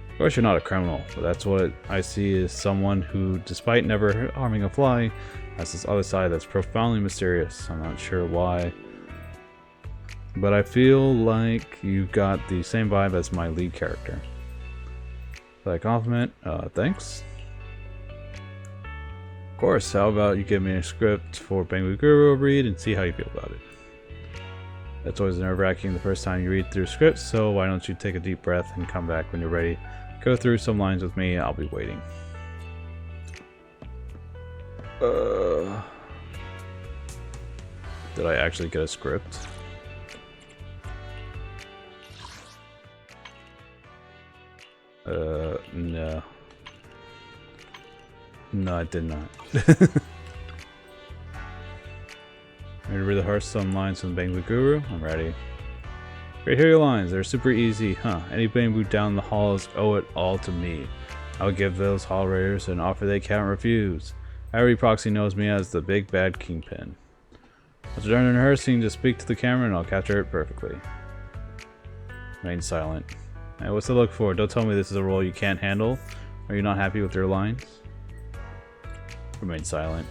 Of course you're not a criminal, but that's what I see as someone who, despite never harming a fly, has this other side that's profoundly mysterious. I'm not sure why, but I feel like you've got the same vibe as my lead character. That compliment, thanks. Of course, how about you give me a script for Bang Boo Guru to read and see how you feel about it. That's always nerve-wracking the first time you read through scripts, so why don't you take a deep breath and come back when you're ready. Go through some lines with me, I'll be waiting. Did I actually get a script? No. No, I did not. Ready to read the Hearthstone lines from Bang Boo Guru? I'm ready. Right here are your lines. They're super easy, huh? Any Bang Boo down the halls owe it all to me. I'll give those Hall Raiders an offer they can't refuse. Every proxy knows me as the big bad kingpin. Let's turn in rehearsing to speak to the camera and I'll capture it perfectly. Remain silent. Hey, what's to look for? Don't tell me this is a role you can't handle. Are you not happy with your lines? Remain silent.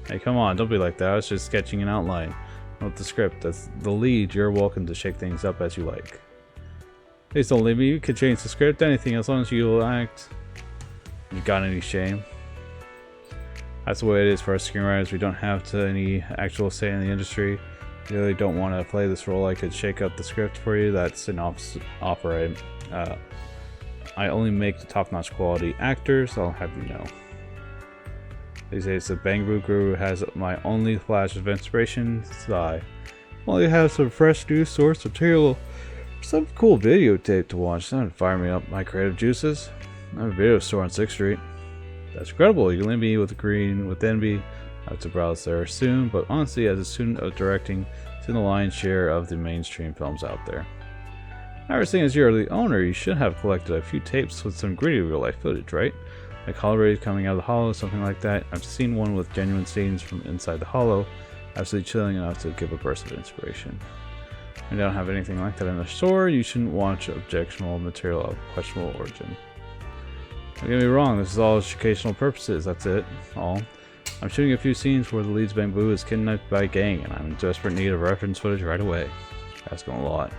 Hey, come on, don't be like that. I was just sketching an outline. Not the script. That's the lead. You're welcome to shake things up as you like. Please don't leave me. You can change the script, anything, as long as you'll act. You got any shame? That's the way it is for us screenwriters. We don't have any actual say in the industry. You really don't want to play this role. I could shake up the script for you. That's an opera. I only make the top-notch quality actors. I'll have you know. These days, the Bang Boo Guru has my only flash of inspiration. Sigh. Well, you have some fresh new source material. Some cool videotape to watch. That would fire me up my creative juices. I have a video store on 6th Street. That's incredible. You can link me with Green with Envy. I have to browse there soon, but honestly, as a student of directing, it's in the lion's share of the mainstream films out there. However, seeing as you're the owner, you should have collected a few tapes with some gritty real-life footage, right? Like holorays coming out of the hollow, something like that. I've seen one with genuine scenes from inside the hollow, absolutely chilling enough to give a burst of inspiration. If you don't have anything like that in the store, you shouldn't watch objectionable material of questionable origin. Don't get me wrong, this is all educational purposes, that's it, all. I'm shooting a few scenes where the lead's Bang Boo is kidnapped by a gang, and I'm in desperate need of reference footage right away. Asking a lot.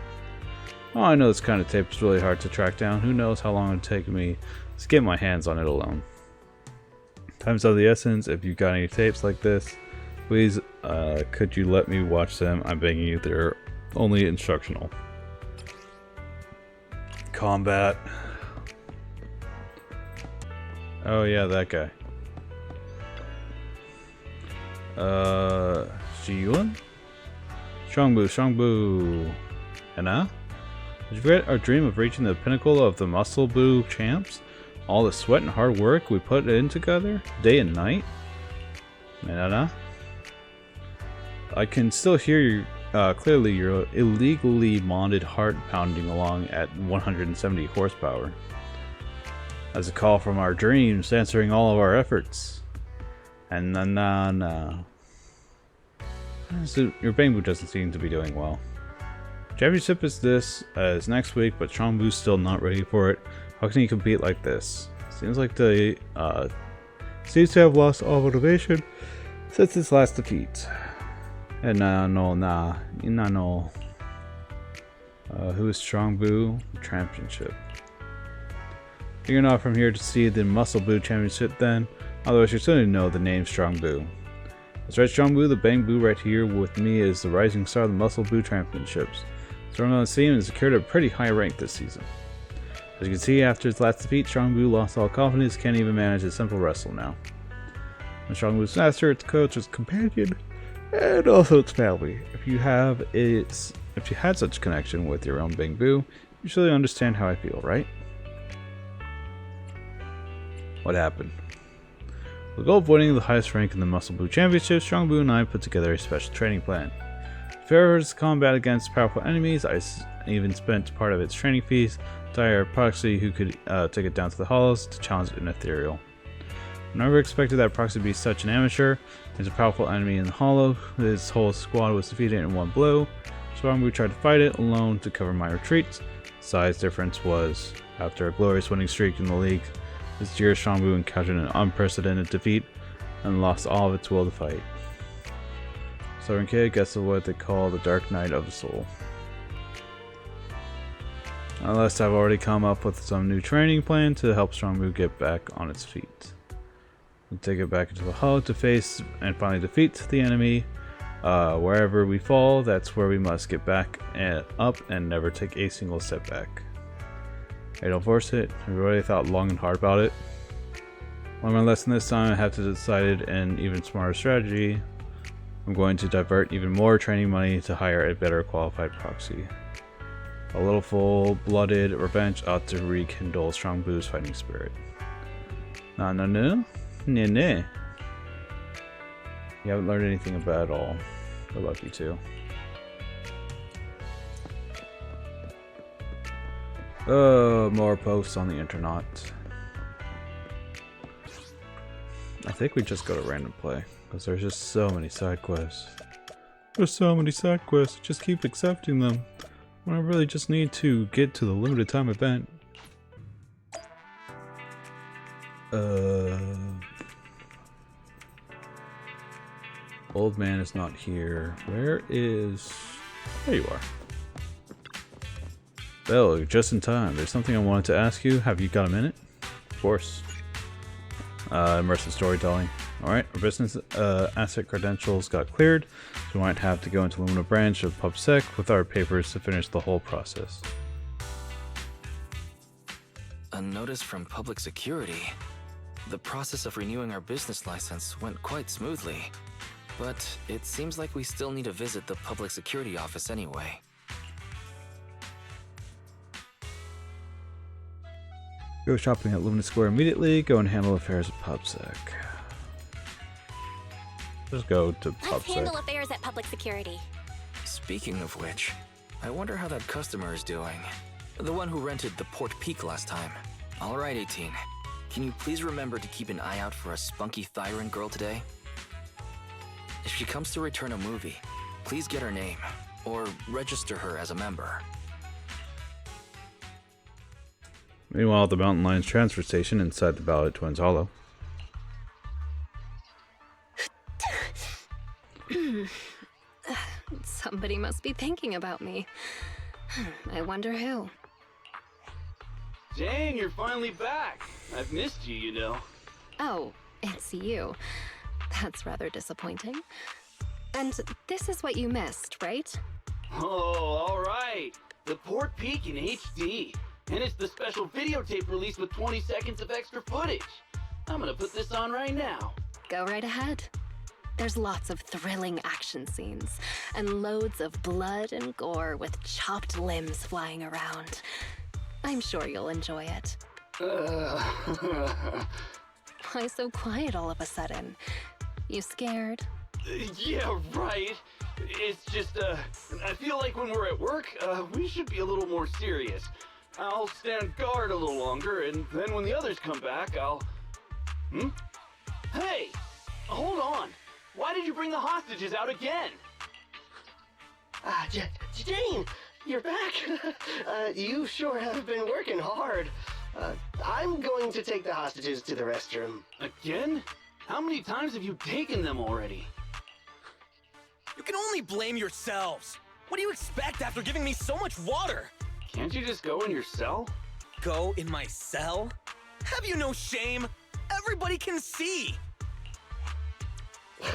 Oh, I know this kind of tape is really hard to track down. Who knows how long it would take me to get my hands on it alone. Time's of the essence. If you've got any tapes like this, please, could you let me watch them? I'm begging you, they're only instructional. Combat. Oh yeah, that guy. Jiyun? Strongbu. Anna? Did you forget our dream of reaching the pinnacle of the Muscle Boo champs? All the sweat and hard work we put in together, day and night? Anna? I can still hear you clearly, your illegally modded heart pounding along at 170 horsepower. As a call from our dreams, answering all of our efforts. And nah. So your Bang Boo doesn't seem to be doing well. Championship is next week, but Strongbu's still not ready for it. How can he compete like this? Seems like they seems to have lost all motivation since his last defeat. And no. Who is Strongbu? Championship. You're not from here to see the Muscle Boo Championship then. Otherwise, you certainly know the name Strongbu. That's right, Strongbu, the Bang Boo right here with me is the rising star of the Muscle Boo Championships. Strong on the scene and secured a pretty high rank this season. As you can see, after his last defeat, Strongbu lost all confidence, can't even manage a simple wrestle now. And Strongbu's master, its coach, its companion, and also its family. If you had such connection with your own Bang Boo, you surely understand how I feel, right? What happened? With the goal of winning the highest rank in the Muscle Boo Championship, Strongbu and I put together a special training plan. Favors combat against powerful enemies. I even spent part of its training fees to hire a proxy who could take it down to the hollows to challenge an ethereal. I never expected that proxy to be such an amateur. There's a powerful enemy in the hollow. His whole squad was defeated in one blow. Strongbu tried to fight it alone to cover my retreats. Size difference was, after a glorious winning streak in the league, this year Strongbu encountered an unprecedented defeat and lost all of its will to fight. Southern Kid gets what they call the Dark Night of the Soul. Unless I've already come up with some new training plan to help Strongbu get back on its feet. We'll take it back into the hollow to face and finally defeat the enemy. Wherever we fall, that's where we must get back and up and never take a single step back. Hey, don't force it. I've already thought long and hard about it. Learn my lesson this time. I have to decide an even smarter strategy. I'm going to divert even more training money to hire a better qualified proxy. A little full-blooded revenge ought to rekindle Strongbu's fighting spirit. No. You haven't learned anything about it at all. Good luck, you two. More posts on the internet. I think we just go to random play, because there's just so many side quests. There's so many side quests, just keep accepting them. When I really just need to get to the limited time event. Old man is not here. Where is... There you are. Bill, you're just in time. There's something I wanted to ask you. Have you got a minute? Of course. Immersive storytelling. Alright, our business asset credentials got cleared, so we might have to go into Lumina branch of PubSec with our papers to finish the whole process. A notice from public security. The process of renewing our business license went quite smoothly, but it seems like we still need to visit the public security office anyway. Go shopping at Lumina Square immediately, go and handle affairs at PubSec. Just go to Let's handle PubSec. affairs at public security. Speaking of which, I wonder how that customer is doing. The one who rented the Port Peak last time. Alright, 18. Can you please remember to keep an eye out for a spunky Thyran girl today? If she comes to return a movie, please get her name, or register her as a member. Meanwhile, at the Mountain Lions transfer station inside the Ballot Twins Hollow. Somebody must be thinking about me. I wonder who. Jane, you're finally back. I've missed you, you know. Oh, it's you. That's rather disappointing. And this is what you missed, right? Oh, all right. The Port Peak in HD. And it's the special videotape release with 20 seconds of extra footage. I'm gonna put this on right now. Go right ahead. There's lots of thrilling action scenes, and loads of blood and gore with chopped limbs flying around. I'm sure you'll enjoy it. Why so quiet all of a sudden? You scared? Yeah, right. It's just, I feel like when we're at work, we should be a little more serious. I'll stand guard a little longer, and then when the others come back, I'll... Hey! Hold on! Why did you bring the hostages out again? Jane, you're back. You sure have been working hard. I'm going to take the hostages to the restroom. Again? How many times have you taken them already? You can only blame yourselves. What do you expect after giving me so much water? Can't you just go in your cell? Go in my cell? Have you no shame? Everybody can see.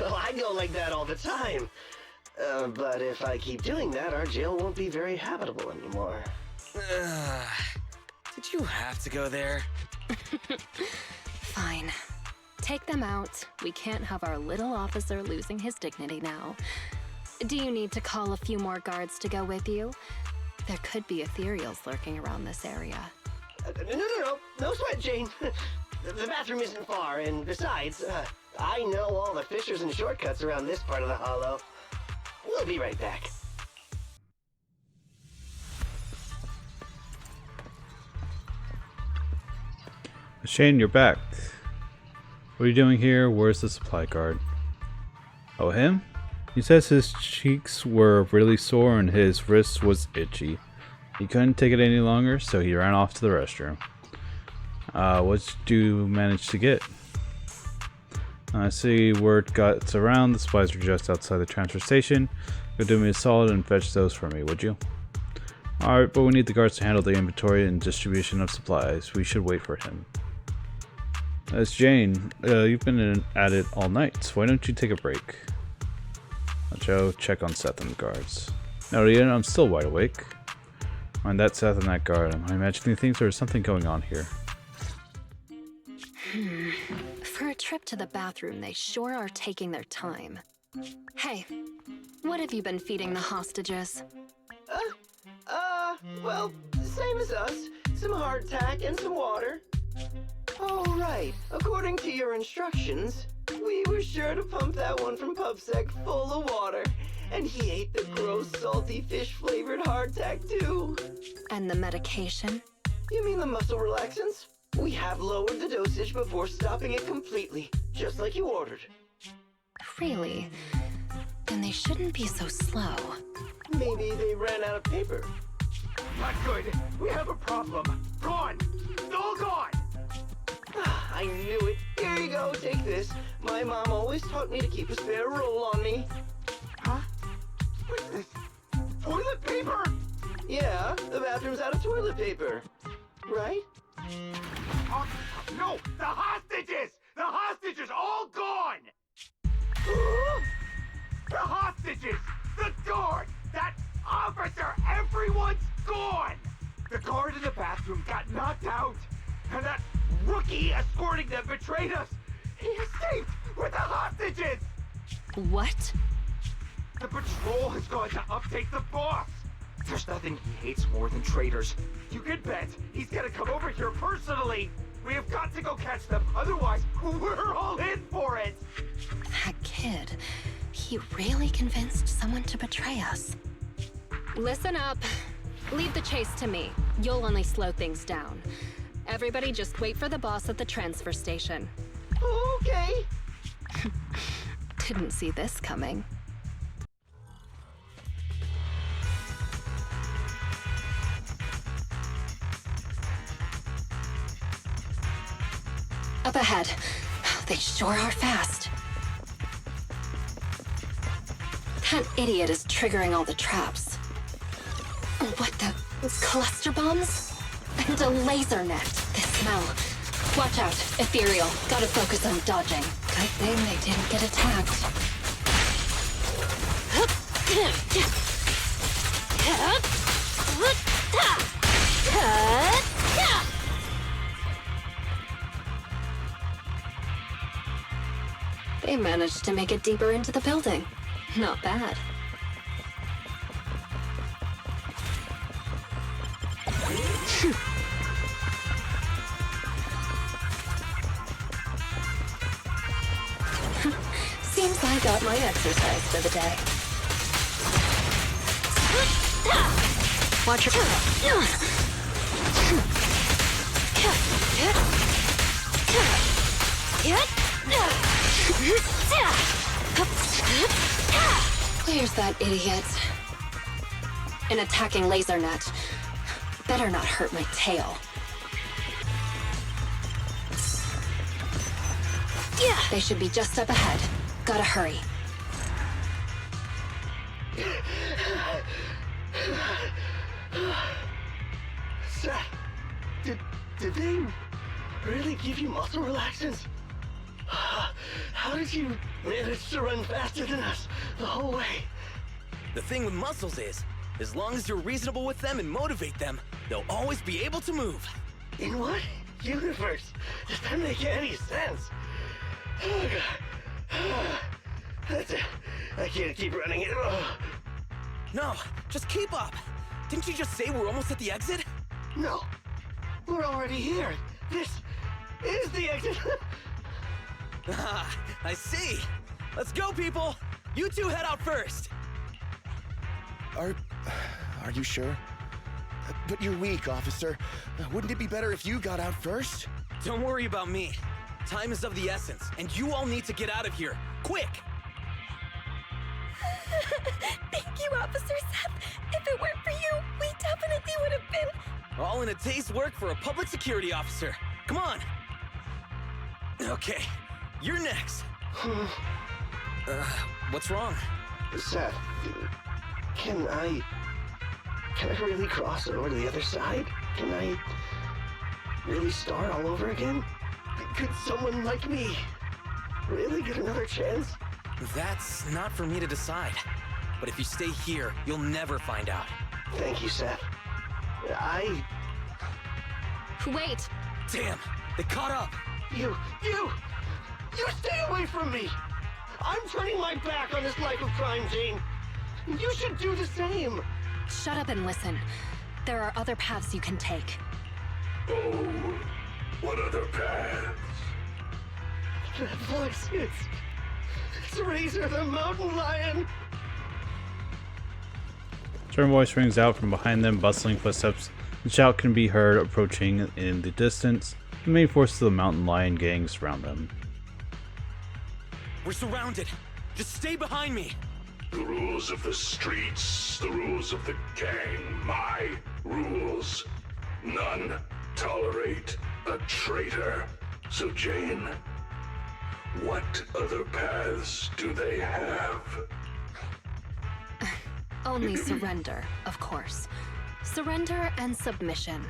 Well, I go like that all the time. But if I keep doing that, our jail won't be very habitable anymore. Did you have to go there? Fine. Take them out. We can't have our little officer losing his dignity now. Do you need to call a few more guards to go with you? There could be ethereals lurking around this area. No sweat, Jane. The bathroom isn't far, and besides, I know all the fissures and shortcuts around this part of the hollow. We'll be right back. Shane, you're back. What are you doing here? Where's the supply guard? Oh, him? He says his cheeks were really sore and his wrist was itchy. He couldn't take it any longer, so he ran off to the restroom. What did you manage to get? I see word got around. The supplies are just outside the transfer station. Go do me a solid and fetch those for me, would you? Alright, but we need the guards to handle the inventory and distribution of supplies. We should wait for him. That's Jane. You've been at it all night. So why don't you take a break? Joe, check on Seth and the guards. No, Ian, I'm still wide awake. Mind that Seth and that guard. Am I imagining things or is something going on here? For a trip to the bathroom, they sure are taking their time. Hey, what have you been feeding the hostages? Well, same as us. Some hardtack and some water. All right, according to your instructions, we were sure to pump that one from PubSec full of water. And he ate the gross, salty, fish-flavored hardtack, too. And the medication? You mean the muscle relaxants? We have lowered the dosage before stopping it completely, just like you ordered. Really? Then they shouldn't be so slow. Maybe they ran out of paper. Not good. We have a problem. Gone. All gone. I knew it. Here you go, take this. My mom always taught me to keep a spare roll on me. Huh? What's this? Toilet paper? Yeah, the bathroom's out of toilet paper. Right? No, the hostages! The hostages all gone! The hostages! The guard! That officer! Everyone's gone! The guard in the bathroom got knocked out, and that rookie escorting them betrayed us! He escaped with the hostages! What? The patrol has gone to update the boss! There's nothing he hates more than traitors. You can bet he's gonna come over here personally! We have got to go catch them, otherwise we're all in for it! That kid, he really convinced someone to betray us. Listen up. Leave the chase to me. You'll only slow things down. Everybody just wait for the boss at the transfer station. Okay. Didn't see this coming. Up ahead. They sure are fast. That idiot is triggering all the traps. What the? Cluster bombs? And a laser net. This smell. Watch out. Ethereal. Gotta focus on dodging. Good thing they didn't get attacked. They managed to make it deeper into the building. Not bad. Seems I got my exercise for the day. Watch your... Where's that idiot? An attacking laser net. Better not hurt my tail. They should be just up ahead. Gotta hurry. Seth, did they really give you muscle relaxants? How did you manage to run faster than us the whole way? The thing with muscles is, as long as you're reasonable with them and motivate them, they'll always be able to move. In what universe does that make any sense? Oh, God. That's it. I can't keep running it. Oh. No, just keep up. Didn't you just say we're almost at the exit? No, we're already here. This is the exit. Ah, I see. Let's go, people. You two head out first. Are you sure? But you're weak, officer. Wouldn't it be better if you got out first? Don't worry about me. Time is of the essence, and you all need to get out of here. Quick! Thank you, Officer Seth. If it weren't for you, we definitely would have been... All in a day's work for a public security officer. Come on. Okay, you're next. What's wrong? Seth, can I really cross over to the other side? Can I really start all over again? Could someone like me really get another chance? That's not for me to decide. But if you stay here, you'll never find out. Thank you, Seth. Wait! Damn, they caught up. You stay away from me! I'm turning my back on this life of crime, Jane. You should do the same. Shut up and listen. There are other paths you can take. Oh, what other paths? That voice, it's Razor the Mountain Lion. Stern voice rings out from behind them, bustling footsteps. The shout can be heard approaching in the distance. The main forces of the mountain lion gang surround them. We're surrounded. Just stay behind me. The rules of the streets, the rules of the gang, my rules. None tolerate a traitor. So Jane, what other paths do they have? Only surrender, of course. Surrender and submission.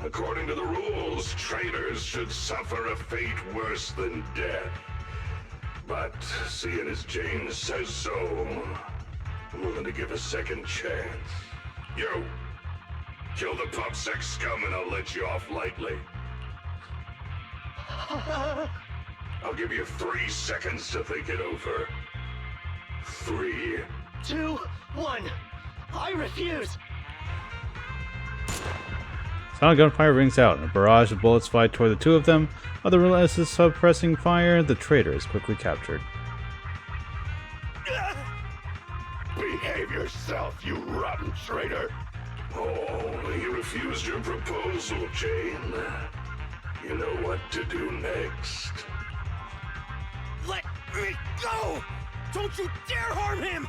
According to the rules, traitors should suffer a fate worse than death. But seeing as Jane says so, I'm willing to give a second chance. You! Kill the PubSec scum and I'll let you off lightly. I'll give you 3 seconds to think it over. 3, 2, 1. I refuse. Sound of gunfire rings out, and a barrage of bullets fly toward the two of them. While the relentless is suppressing fire, the traitor is quickly captured. behave yourself, you rotten traitor! Oh, you refused your proposal, Jane. You know what to do next. Let me go! Don't you dare harm him!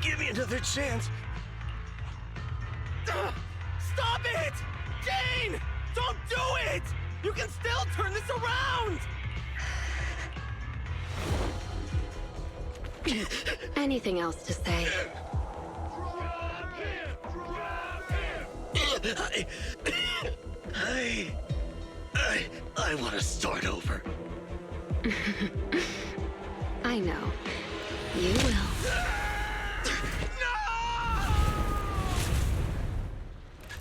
Give me another chance. Stop it! Jane! Don't do it! You can still turn this around! Anything else to say? I want to start over. I know. You will.